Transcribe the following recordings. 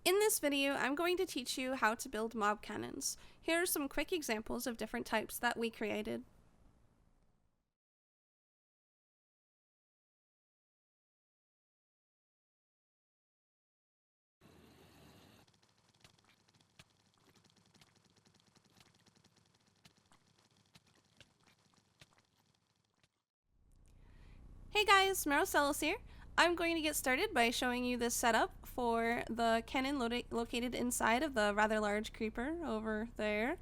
In this video, I'm going to teach you how to build mob cannons. Here are some quick examples of different types that we created. Hey guys, Marocellos here. I'm going to get started by showing you this setup for the cannon located inside of the rather large creeper over there.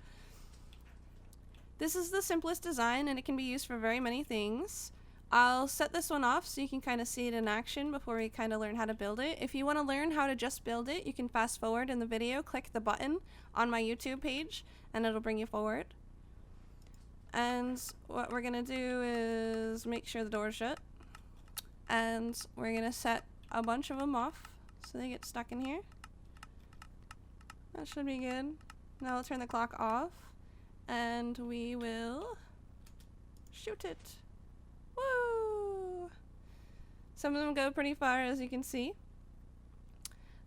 This is the simplest design and it can be used for very many things. I'll set this one off so you can kind of see it in action before we kind of learn how to build it. If you want to learn how to just build it, you can fast forward in the video, click the button on my YouTube page, and it'll bring you forward. And what we're going to do is make sure the door's shut. And we're going to set a bunch of them off so they get stuck in here. That should be good. Now we'll turn the clock off and we will shoot it. Woo! Some of them go pretty far, as you can see.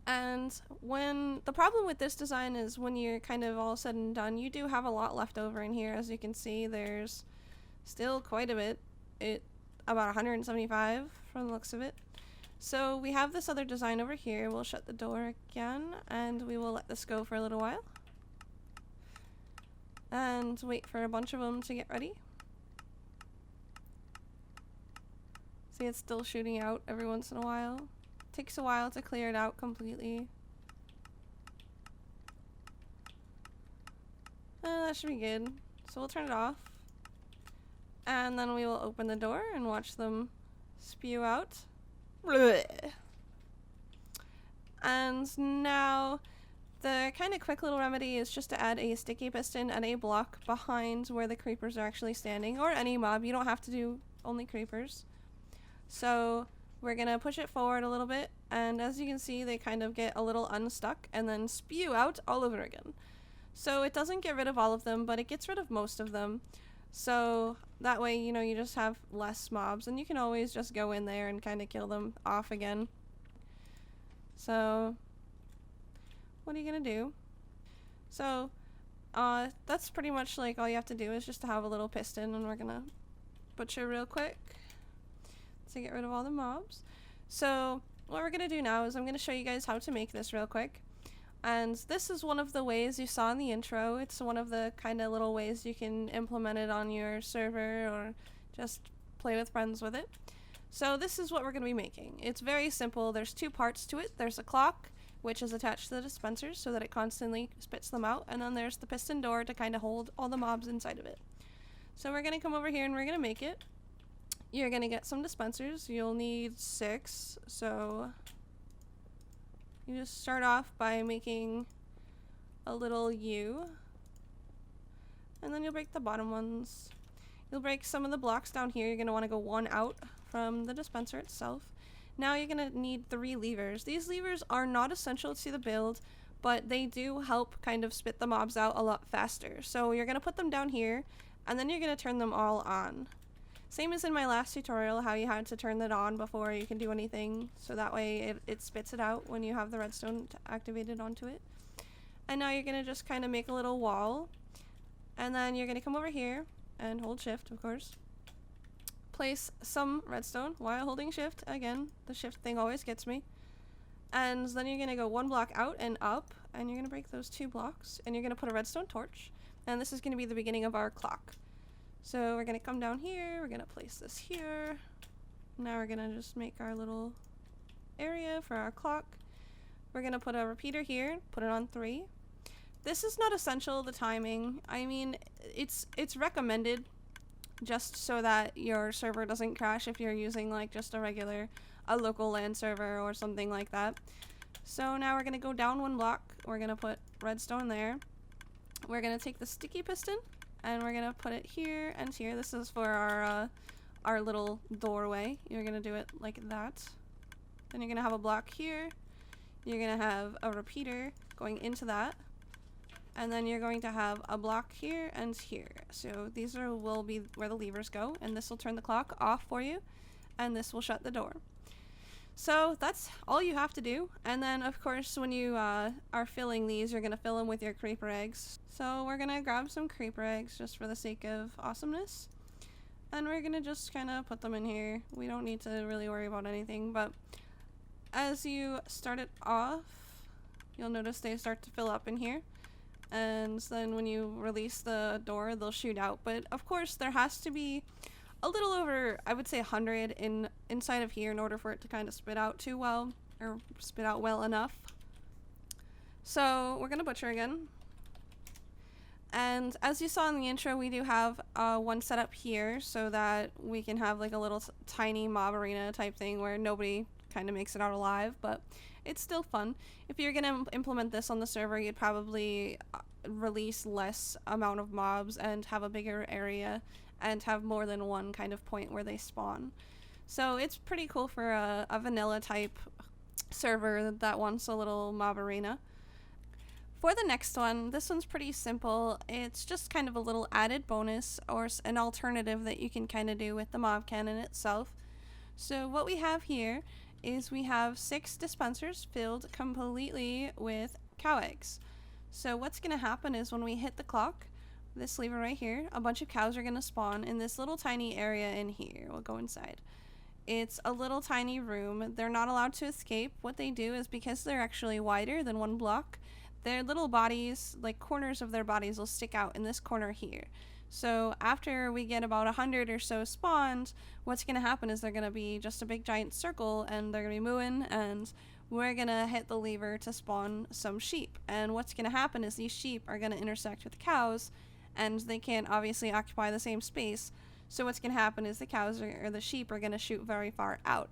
And when the problem with this design is when you're kind of all said and done, you do have a lot left over in here. As you can see, there's still quite a bit. About 175 from the looks of it. So we have this other design over here. We'll shut the door again and we will let this go for a little while and wait for a bunch of them to get ready. See, it's still shooting out every once in a while. Takes a while to clear it out completely. That should be good. So we'll turn it off. And then we will open the door and watch them spew out. Blech. And now the kind of quick little remedy is just to add a sticky piston and a block behind where the creepers are actually standing, or any mob. You don't have to do only creepers. So we're gonna push it forward a little bit, and as you can see, they kind of get a little unstuck and then spew out all over again. So it doesn't get rid of all of them, but it gets rid of most of them. So that way, you know, you just have less mobs and you can always just go in there and kind of kill them off again. So what are you gonna do? So that's pretty much like all you have to do is just to have a little piston, and we're gonna butcher real quick to get rid of all the mobs. So what we're gonna do now is I'm gonna show you guys how to make this real quick. And this is one of the ways you saw in the intro. It's one of the kind of little ways you can implement it on your server or just play with friends with it. So this is what we're going to be making. It's very simple. There's two parts to it. There's a clock, which is attached to the dispensers so that it constantly spits them out. And then there's the piston door to kind of hold all the mobs inside of it. So we're going to come over here and we're going to make it. You're going to get some dispensers. You'll need 6. So you just start off by making a little U, and then you'll break the bottom ones. You'll break some of the blocks down here. You're going to want to go one out from the dispenser itself. Now you're going to need 3 levers. These levers are not essential to the build, but they do help kind of spit the mobs out a lot faster. So you're going to put them down here, and then you're going to turn them all on. Same as in my last tutorial, how you had to turn that on before you can do anything, so that way it spits it out when you have the redstone activated onto it. And now you're going to just kind of make a little wall, and then you're going to come over here and hold shift, of course. Place some redstone while holding shift. Again, the shift thing always gets me. And then you're going to go 1 block out and up, and you're going to break those 2 blocks, and you're going to put a redstone torch, and this is going to be the beginning of our clock. So we're going to come down here, we're going to place this here. Now we're going to just make our little area for our clock. We're going to put a repeater here, put it on 3. This is not essential, the timing. I mean, it's recommended just so that your server doesn't crash if you're using like just a local LAN server or something like that. So now we're going to go down 1 block. We're going to put redstone there. We're going to take the sticky piston and we're gonna put it here and here. This is for our little doorway. You're gonna do it like that. Then you're gonna have a block here. You're gonna have a repeater going into that. And then you're going to have a block here and here. So these will be where the levers go, and this will turn the clock off for you, and this will shut the door. So that's all you have to do. And then of course when you are filling these, you're going to fill them with your creeper eggs. So we're going to grab some creeper eggs just for the sake of awesomeness. And we're going to just kind of put them in here. We don't need to really worry about anything, but as you start it off, you'll notice they start to fill up in here. And then when you release the door, they'll shoot out. But of course there has to be a little over, I would say 100 inside of here in order for it to kind of spit out too well, or spit out well enough. So we're gonna butcher again. And as you saw in the intro, we do have one set up here so that we can have like a little tiny mob arena type thing where nobody kind of makes it out alive, but it's still fun. If you're gonna implement this on the server, you'd probably release less amount of mobs and have a bigger area and have more than one kind of point where they spawn. So it's pretty cool for a vanilla type server that wants a little mob arena. For the next one, this one's pretty simple. It's just kind of a little added bonus or an alternative that you can kind of do with the mob cannon itself. So what we have here is we have 6 dispensers filled completely with cow eggs. So what's going to happen is when we hit the clock, this lever right here, a bunch of cows are going to spawn in this little tiny area in here. We'll go inside. It's a little tiny room. They're not allowed to escape. What they do is, because they're actually wider than 1 block, their little bodies, like corners of their bodies, will stick out in this corner here. So after we get about 100 or so spawned, what's going to happen is they're going to be just a big giant circle and they're going to be mooing, and we're going to hit the lever to spawn some sheep. And what's going to happen is these sheep are going to intersect with the cows, and they can't obviously occupy the same space. So what's going to happen is the cows or the sheep are going to shoot very far out.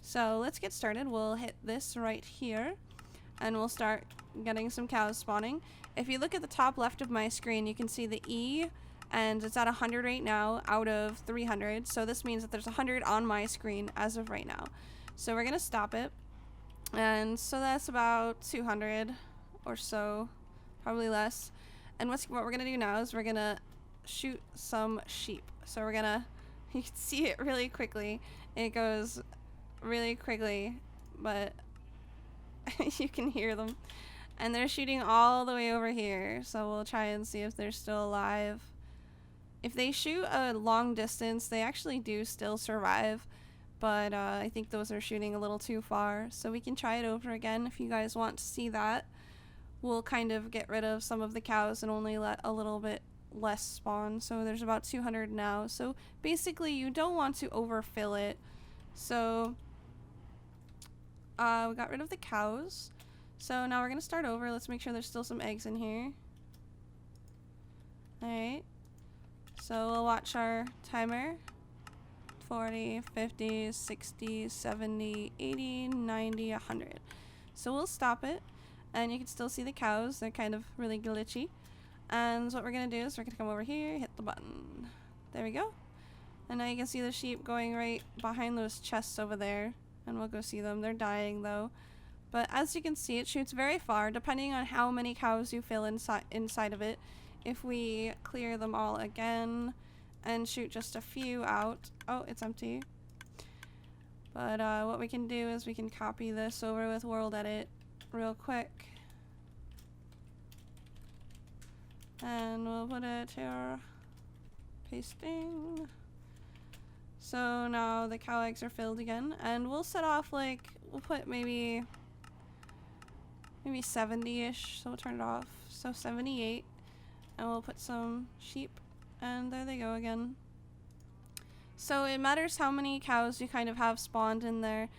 So let's get started. We'll hit this right here and we'll start getting some cows spawning. If you look at the top left of my screen, you can see the E, and it's at 100 right now out of 300. So this means that there's 100 on my screen as of right now. So we're going to stop it. And so that's about 200 or so, probably less. And what we're going to do now is we're going to shoot some sheep. So we're going to, you can see it really quickly. It goes really quickly, but you can hear them. And they're shooting all the way over here. So we'll try and see if they're still alive. If they shoot a long distance, they actually do still survive. But I think those are shooting a little too far. So we can try it over again if you guys want to see that. We'll kind of get rid of some of the cows and only let a little bit less spawn. So there's about 200 now. So basically you don't want to overfill it. So we got rid of the cows. So now we're going to start over. Let's make sure there's still some eggs in here. Alright. So we'll watch our timer. 40, 50, 60, 70, 80, 90, 100. So we'll stop it. And you can still see the cows. They're kind of really glitchy. And what we're going to do is we're going to come over here, hit the button. There we go. And now you can see the sheep going right behind those chests over there. And we'll go see them. They're dying though. But as you can see, it shoots very far depending on how many cows you fill inside of it. If we clear them all again and shoot just a few out. Oh, it's empty. But what we can do is we can copy this over with World Edit real quick. And we'll put it here. Pasting. So now the cow eggs are filled again. And we'll set off like, we'll put maybe 70-ish. So we'll turn it off. So 78. And we'll put some sheep. And there they go again. So it matters how many cows you kind of have spawned in there.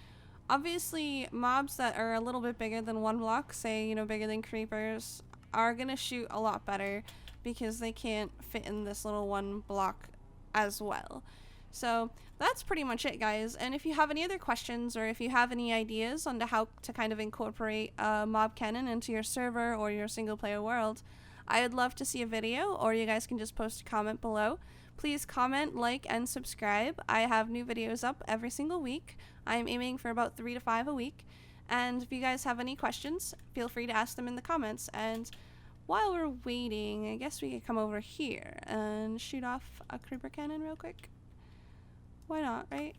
Obviously, mobs that are a little bit bigger than 1 block, say, you know, bigger than creepers, are gonna shoot a lot better because they can't fit in this little 1 block as well. So that's pretty much it, guys. And if you have any other questions or if you have any ideas on how to kind of incorporate mob cannon into your server or your single player world, I would love to see a video, or you guys can just post a comment below. Please comment, like, and subscribe. I have new videos up every single week. I'm aiming for about 3 to 5 a week. And if you guys have any questions, feel free to ask them in the comments. And while we're waiting, I guess we could come over here and shoot off a creeper cannon real quick. Why not, right?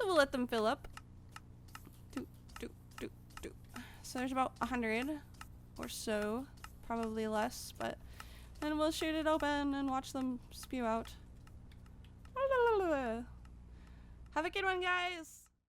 So we'll let them fill up. So there's about 100 or so, probably less, but then we'll shoot it open and watch them spew out. Have a good one, guys!